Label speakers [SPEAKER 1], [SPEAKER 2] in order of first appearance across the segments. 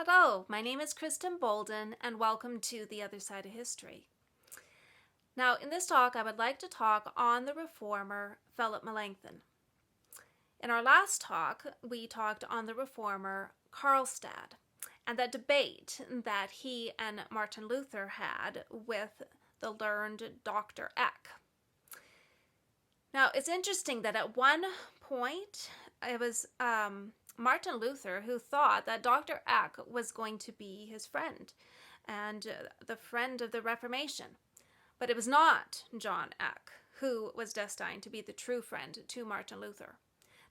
[SPEAKER 1] Hello, my name is Kristen Bolden, and welcome to The Other Side of History. Now, in this talk, I would like to talk on the reformer Philip Melanchthon. In our last talk, we talked on the reformer Karlstadt and the debate that he and Martin Luther had with the learned Dr. Eck. Now, it's interesting that at one point, it was Martin Luther who thought that Dr. Eck was going to be his friend and the friend of the Reformation. But it was not John Eck who was destined to be the true friend to Martin Luther.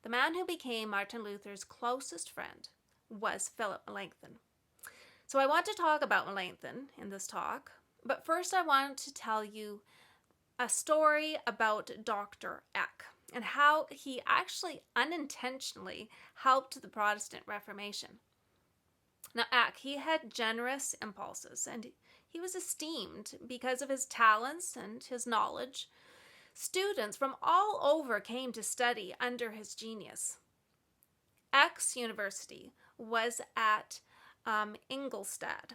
[SPEAKER 1] The man who became Martin Luther's closest friend was Philip Melanchthon. So I want to talk about Melanchthon in this talk, but first I want to tell you a story about Dr. Eck and how he actually unintentionally helped the Protestant Reformation. Now, Eck, he had generous impulses, and he was esteemed because of his talents and his knowledge. Students from all over came to study under his genius. Eck's university was at Ingolstadt,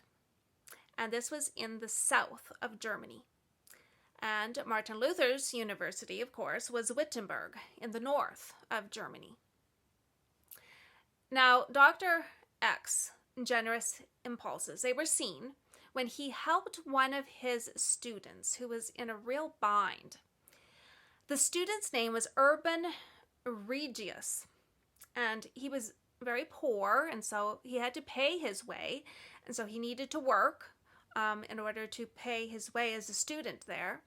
[SPEAKER 1] and this was in the south of Germany. And Martin Luther's university, of course, was Wittenberg in the north of Germany. Now, Dr. Eck's generous impulses, they were seen when he helped one of his students who was in a real bind. The student's name was Aubigne Regius, and he was very poor, and so he had to pay his way, and so he needed to work in order to pay his way as a student there.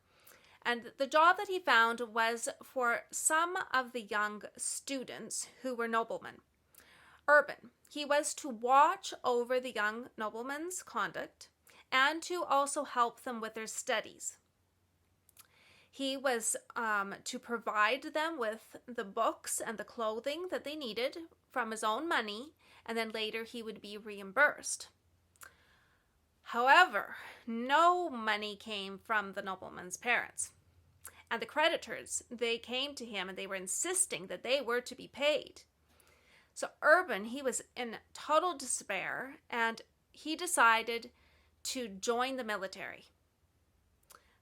[SPEAKER 1] And the job that he found was for some of the young students who were noblemen. Aubigne, he was to watch over the young noblemen's conduct and to also help them with their studies. He was to provide them with the books and the clothing that they needed from his own money, and then later he would be reimbursed. However, no money came from the nobleman's parents. And the creditors, they came to him and they were insisting that they were to be paid. So Aubigne, he was in total despair, and he decided to join the military.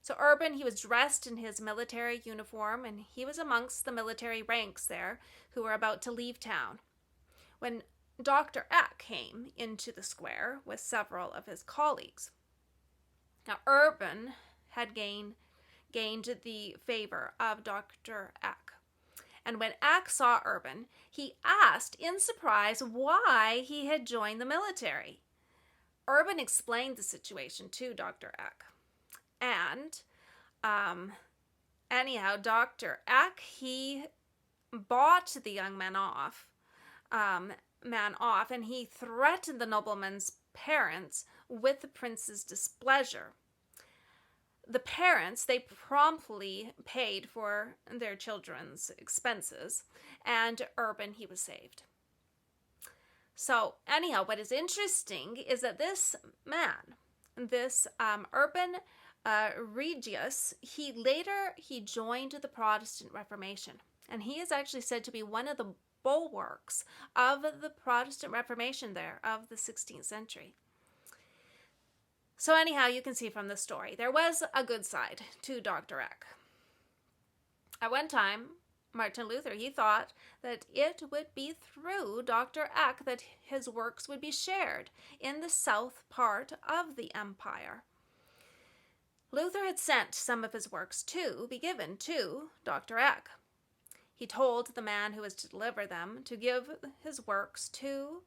[SPEAKER 1] So Aubigne, he was dressed in his military uniform, and he was amongst the military ranks there who were about to leave town when Dr. Eck came into the square with several of his colleagues. Now, Aubigne had gained the favor of Dr. Eck. And when Eck saw Aubigne, he asked in surprise why he had joined the military. Aubigne explained the situation to Dr. Eck. And anyhow, Dr. Eck, he bought the young man off, and he threatened the nobleman's parents with the prince's displeasure. The parents, they promptly paid for their children's expenses, and Aubigne, he was saved. So anyhow, what is interesting is that this man, this Aubigne Regius, he joined the Protestant Reformation, and he is actually said to be one of the bulwarks of the Protestant Reformation there of the 16th century. So anyhow, you can see from the story, there was a good side to Dr. Eck. At one time, Martin Luther, he thought that it would be through Dr. Eck that his works would be shared in the south part of the empire. Luther had sent some of his works to be given to Dr. Eck. He told the man who was to deliver them to give his works to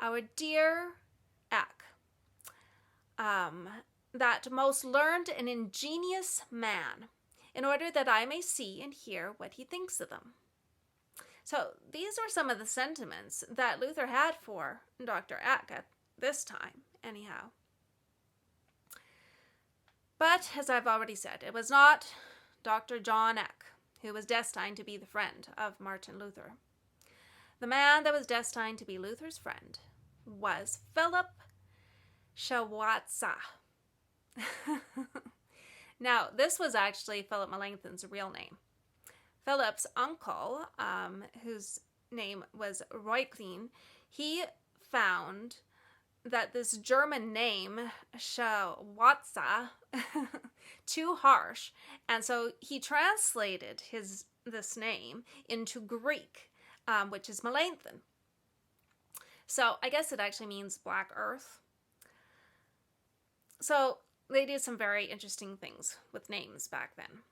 [SPEAKER 1] our dear Eck, that most learned and ingenious man, in order that I may see and hear what he thinks of them. So these were some of the sentiments that Luther had for Dr. Eck at this time, anyhow. But, as I've already said, it was not Dr. John Eck who was destined to be the friend of Martin Luther. The man that was destined to be Luther's friend was Philip Melanchthon. Now, this was actually Philip Melanchthon's real name. Philip's uncle, whose name was Reuchlin, he found that this German name, Schawatza, too harsh, and so he translated this name into Greek, which is Melanchthon. So I guess it actually means black earth. So they did some very interesting things with names back then.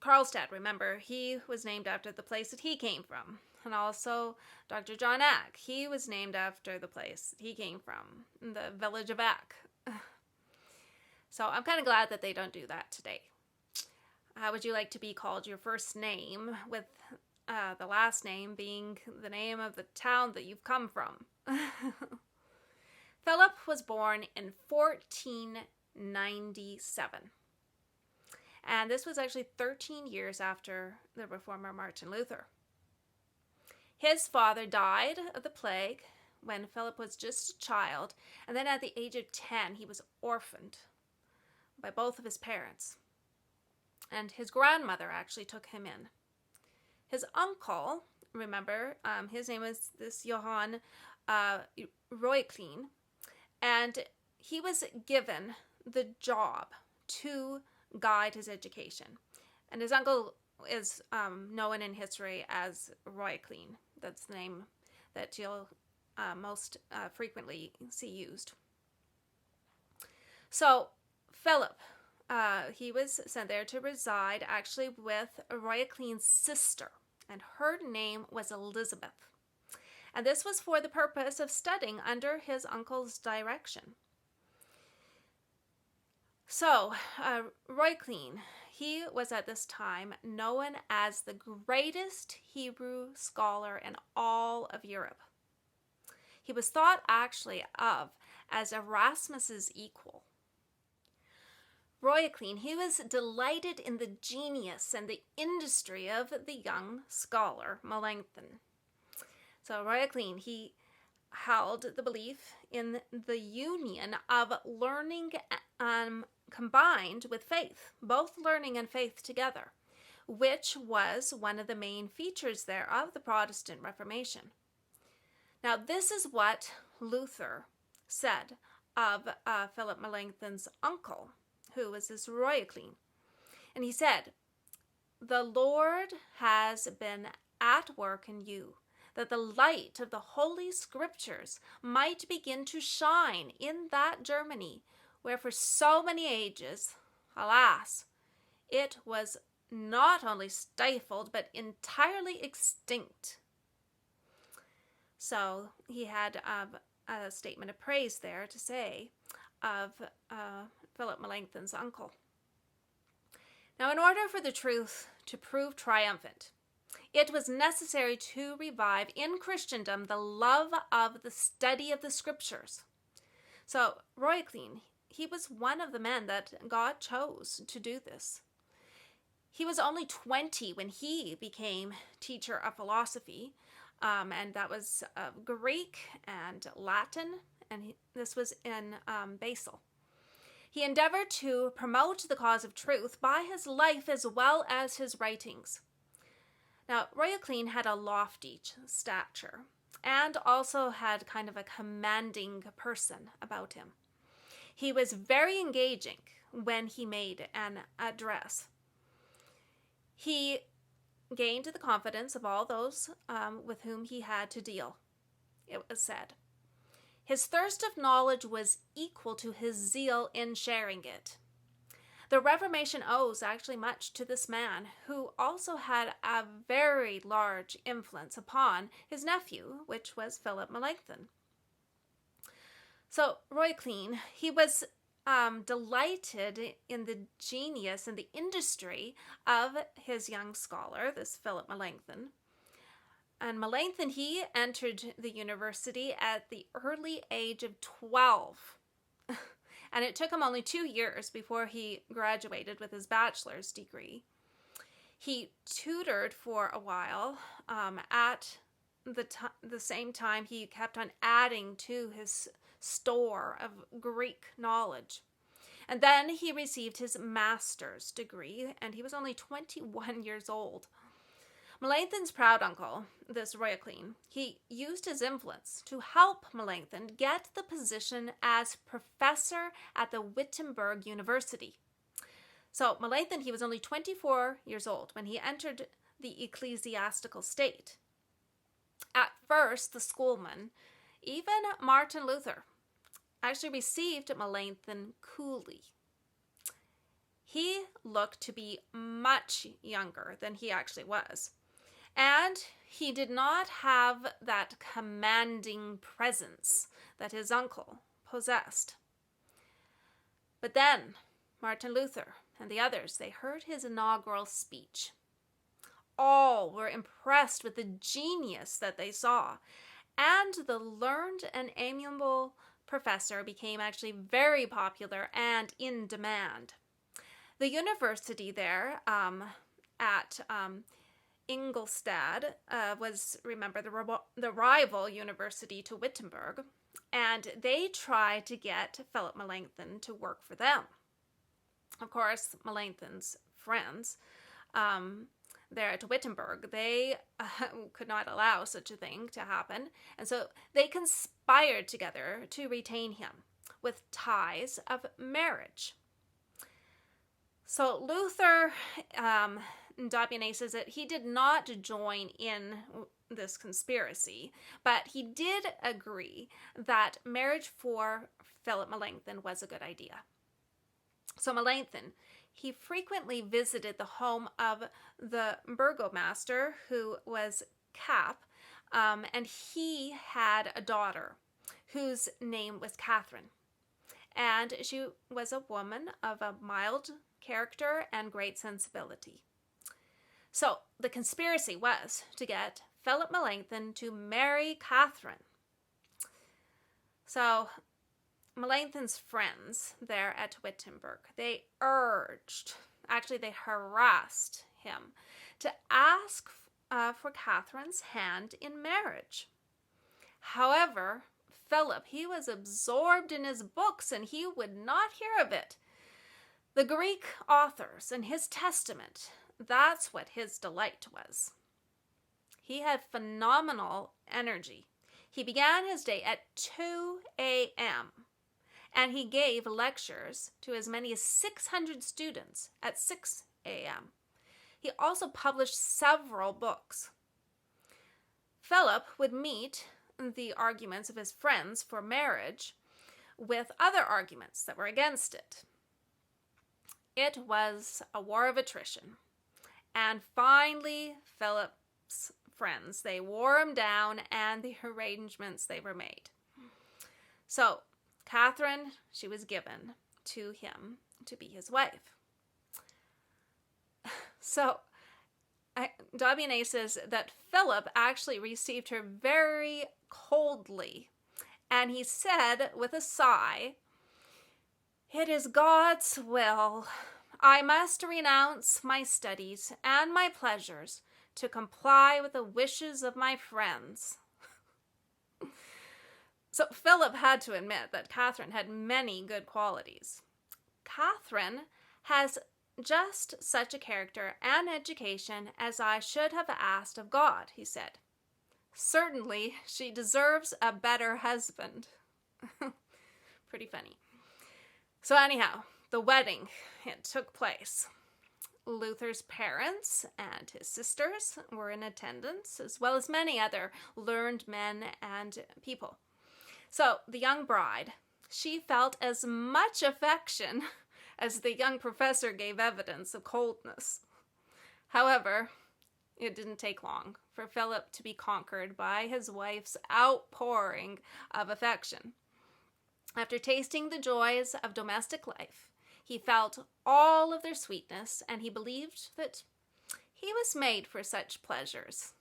[SPEAKER 1] Karlstadt, remember, he was named after the place that he came from. And also Dr. John Ack, he was named after the place he came from, the village of Ack. So I'm kind of glad that they don't do that today. How would you like to be called your first name, with the last name being the name of the town that you've come from? Philip was born in 1497. And this was actually 13 years after the reformer Martin Luther. His father died of the plague when Philip was just a child, and then at the age of 10, he was orphaned by both of his parents. And his grandmother actually took him in. His uncle, remember, his name was this Johann Reuchlin, and he was given the job to guide his education. And his uncle is known in history as Reuchlin. That's the name that you'll most frequently see used. So Philip, he was sent there to reside actually with Reuchlin's sister, and her name was Elizabeth. And this was for the purpose of studying under his uncle's direction. So, Reuchlin, he was at this time known as the greatest Hebrew scholar in all of Europe. He was thought actually of as Erasmus's equal. Reuchlin, he was delighted in the genius and the industry of the young scholar Melanchthon. So Reuchlin, he held the belief in the union of learning combined with faith, both learning and faith together, which was one of the main features there of the Protestant Reformation. Now, this is what Luther said of Philip Melanchthon's uncle, who was this Reuchlin. And he said, "The Lord has been at work in you, that the light of the Holy Scriptures might begin to shine in that Germany, where for so many ages, alas, it was not only stifled, but entirely extinct." So he had a statement of praise there to say of Philip Melanchthon's uncle. Now, in order for the truth to prove triumphant, it was necessary to revive in Christendom the love of the study of the Scriptures. So Reuchlin, he was one of the men that God chose to do this. He was only 20 when he became teacher of philosophy, and that was Greek and Latin, and this was in Basel. He endeavored to promote the cause of truth by his life as well as his writings. Now, Reuchlin had a lofty stature and also had kind of a commanding person about him. He was very engaging when he made an address. He gained the confidence of all those with whom he had to deal, it was said. His thirst of knowledge was equal to his zeal in sharing it. The Reformation owes actually much to this man, who also had a very large influence upon his nephew, which was Philip Melanchthon. So Reuchlin, he was delighted in the genius and the industry of his young scholar, this Philip Melanchthon. And Melanchthon, he entered the university at the early age of 12. And it took him only 2 years before he graduated with his bachelor's degree. He tutored for a while. At the same time, he kept on adding to his store of Greek knowledge. And then he received his master's degree, and he was only 21 years old. Melanchthon's proud uncle, this Aubigne, he used his influence to help Melanchthon get the position as professor at the Wittenberg University. So Melanchthon, he was only 24 years old when he entered the ecclesiastical state. At first, the schoolmen, even Martin Luther, actually received Melanchthon coolly. He looked to be much younger than he actually was, and he did not have that commanding presence that his uncle possessed. But then Martin Luther and the others, they heard his inaugural speech. All were impressed with the genius that they saw, and the learned and amiable professor became actually very popular and in demand. The university there at Ingolstadt was, remember, the rival university to Wittenberg, and they tried to get Philip Melanchthon to work for them. Of course, Melanchthon's friends there at Wittenberg, they could not allow such a thing to happen, and so they conspired together to retain him with ties of marriage. So Luther, Aubigne says that he did not join in this conspiracy, but he did agree that marriage for Philip Melanchthon was a good idea. So Melanchthon, he frequently visited the home of the burgomaster, who was Cap, and he had a daughter whose name was Catherine. And she was a woman of a mild character and great sensibility. So the conspiracy was to get Philip Melanchthon to marry Catherine. So Melanchthon's friends there at Wittenberg, they harassed him to ask for Catherine's hand in marriage. However, Philip, he was absorbed in his books and he would not hear of it. The Greek authors and his testament, that's what his delight was. He had phenomenal energy. He began his day at 2 a.m. and he gave lectures to as many as 600 students at 6 a.m. He also published several books. Philip would meet the arguments of his friends for marriage with other arguments that were against it. It was a war of attrition. And finally, Philip's friends, they wore him down, and the arrangements, they were made. So Catherine, she was given to him to be his wife. So Aubigne says that Philip actually received her very coldly, and he said with a sigh, "It is God's will. I must renounce my studies and my pleasures to comply with the wishes of my friends." So Philip had to admit that Catherine had many good qualities. Catherine has just such a character and education as I should have asked of God, he said. Certainly, she deserves a better husband. Pretty funny. So anyhow, the wedding, it took place. Luther's parents and his sisters were in attendance, as well as many other learned men and people. So the young bride, she felt as much affection as the young professor gave evidence of coldness. However, it didn't take long for Philip to be conquered by his wife's outpouring of affection. After tasting the joys of domestic life, he felt all of their sweetness, and he believed that he was made for such pleasures.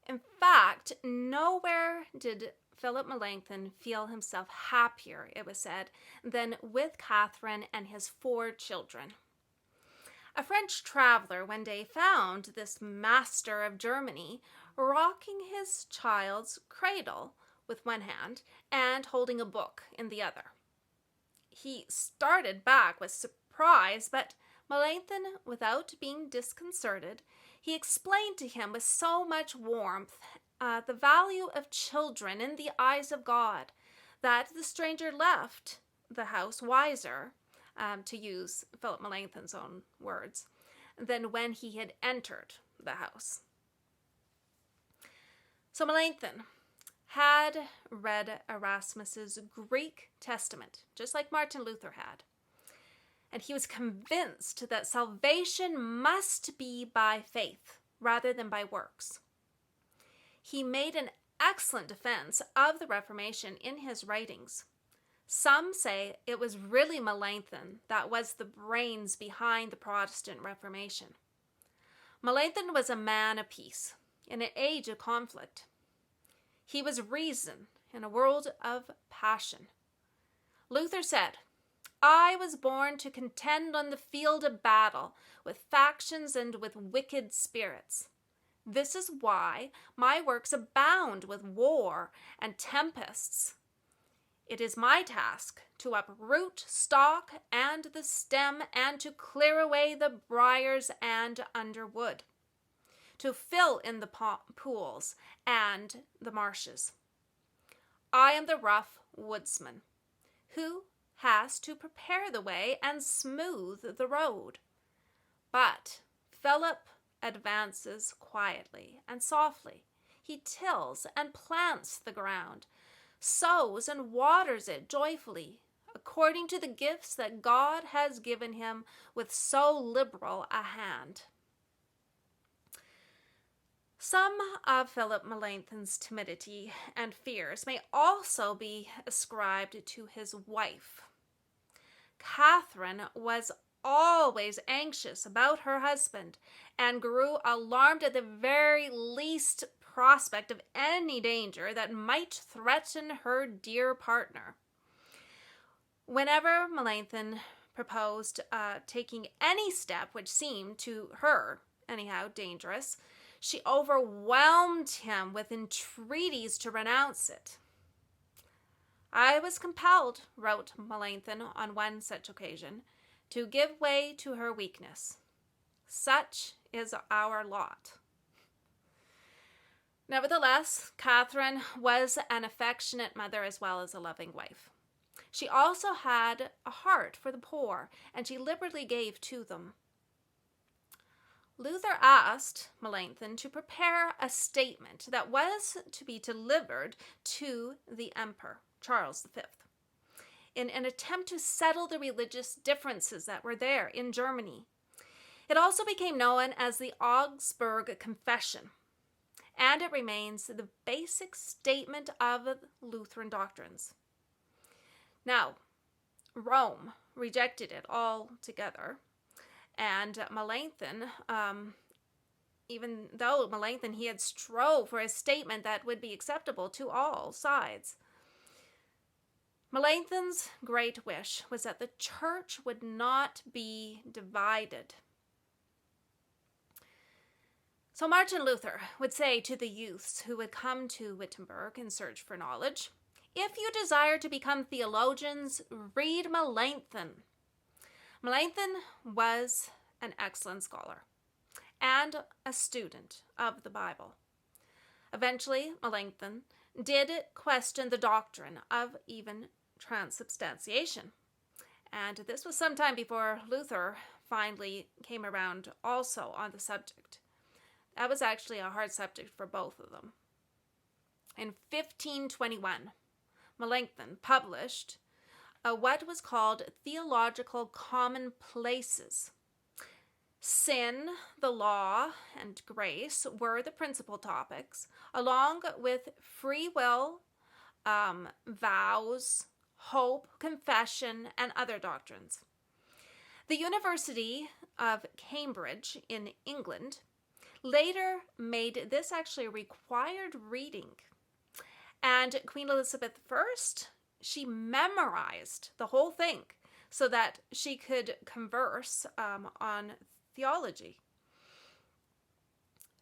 [SPEAKER 1] In fact, nowhere did Philip Melanchthon feel himself happier, it was said, than with Catherine and his 4 children. A French traveler one day found this master of Germany rocking his child's cradle with one hand and holding a book in the other. He started back with surprise, but Melanchthon, without being disconcerted, he explained to him with so much warmth the value of children in the eyes of God, that the stranger left the house wiser, to use Philip Melanchthon's own words, than when he had entered the house. So Melanchthon had read Erasmus's Greek Testament, just like Martin Luther had. And he was convinced that salvation must be by faith rather than by works. He made an excellent defense of the Reformation in his writings. Some say it was really Melanchthon that was the brains behind the Protestant Reformation. Melanchthon was a man of peace in an age of conflict. He was reason in a world of passion. Luther said, "I was born to contend on the field of battle with factions and with wicked spirits. This is why my works abound with war and tempests. It is my task to uproot stock and the stem and to clear away the briars and underwood, to fill in the pools and the marshes. I am the rough woodsman who has to prepare the way and smooth the road. But Philip advances quietly and softly. He tills and plants the ground, sows and waters it joyfully, according to the gifts that God has given him with so liberal a hand." Some of Philip Melanchthon's timidity and fears may also be ascribed to his wife. Catherine was always anxious about her husband and grew alarmed at the very least prospect of any danger that might threaten her dear partner. Whenever Melanchthon proposed taking any step which seemed to her, anyhow, dangerous, she overwhelmed him with entreaties to renounce it. "I was compelled," wrote Melanchthon on one such occasion, "to give way to her weakness. Such is our lot." Nevertheless, Catherine was an affectionate mother as well as a loving wife. She also had a heart for the poor, and she liberally gave to them. Luther asked Melanchthon to prepare a statement that was to be delivered to the Emperor, Charles V, in an attempt to settle the religious differences that were there in Germany. It also became known as the Augsburg Confession, and it remains the basic statement of Lutheran doctrines. Now, Rome rejected it altogether, and Melanchthon, even though Melanchthon, he had strove for a statement that would be acceptable to all sides. Melanchthon's great wish was that the church would not be divided. So Martin Luther would say to the youths who would come to Wittenberg in search for knowledge, "If you desire to become theologians, read Melanchthon." Melanchthon was an excellent scholar and a student of the Bible. Eventually, Melanchthon did question the doctrine of even transubstantiation, and this was some time before Luther finally came around also on the subject. That was actually a hard subject for both of them. In 1521, Melanchthon published what was called Theological Commonplaces. Sin, the law, and grace were the principal topics, along with free will, vows, hope, confession, and other doctrines. The University of Cambridge in England later made this actually a required reading. And Queen Elizabeth I, she memorized the whole thing so that she could converse on theology.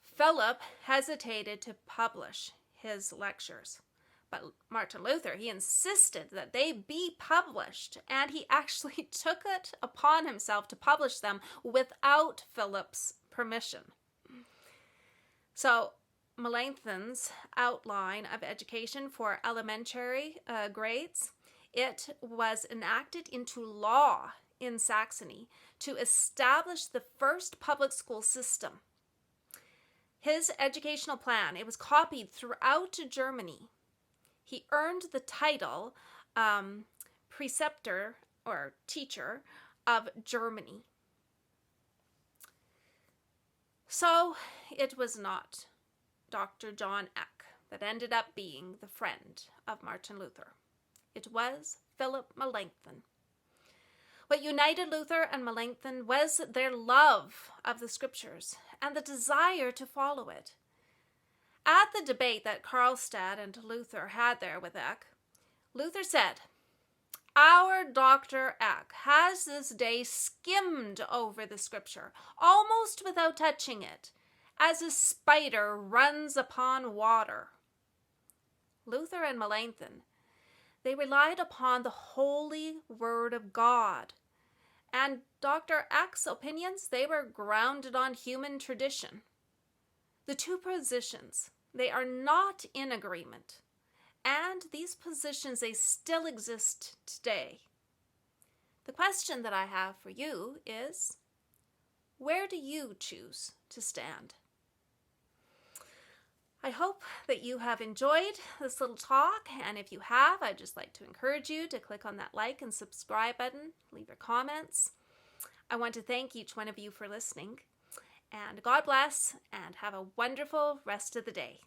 [SPEAKER 1] Philip hesitated to publish his lectures, but Martin Luther, he insisted that they be published, and he actually took it upon himself to publish them without Philip's permission. So Melanchthon's outline of education for elementary grades, it was enacted into law in Saxony to establish the first public school system. His educational plan, it was copied throughout Germany. He earned the title preceptor or teacher of Germany. So it was not Dr. John Eck that ended up being the friend of Martin Luther. It was Philip Melanchthon. What united Luther and Melanchthon was their love of the scriptures and the desire to follow it. At the debate that Karlstadt and Luther had there with Eck, Luther said, "Our Dr. Eck has this day skimmed over the scripture, almost without touching it, as a spider runs upon water." Luther and Melanchthon, they relied upon the holy word of God. And Dr. Eck's opinions, they were grounded on human tradition. The two positions, they are not in agreement. And these positions, they still exist today. The question that I have for you is, where do you choose to stand? I hope that you have enjoyed this little talk, and if you have, I'd just like to encourage you to click on that like and subscribe button, leave your comments. I want to thank each one of you for listening, and God bless, and have a wonderful rest of the day.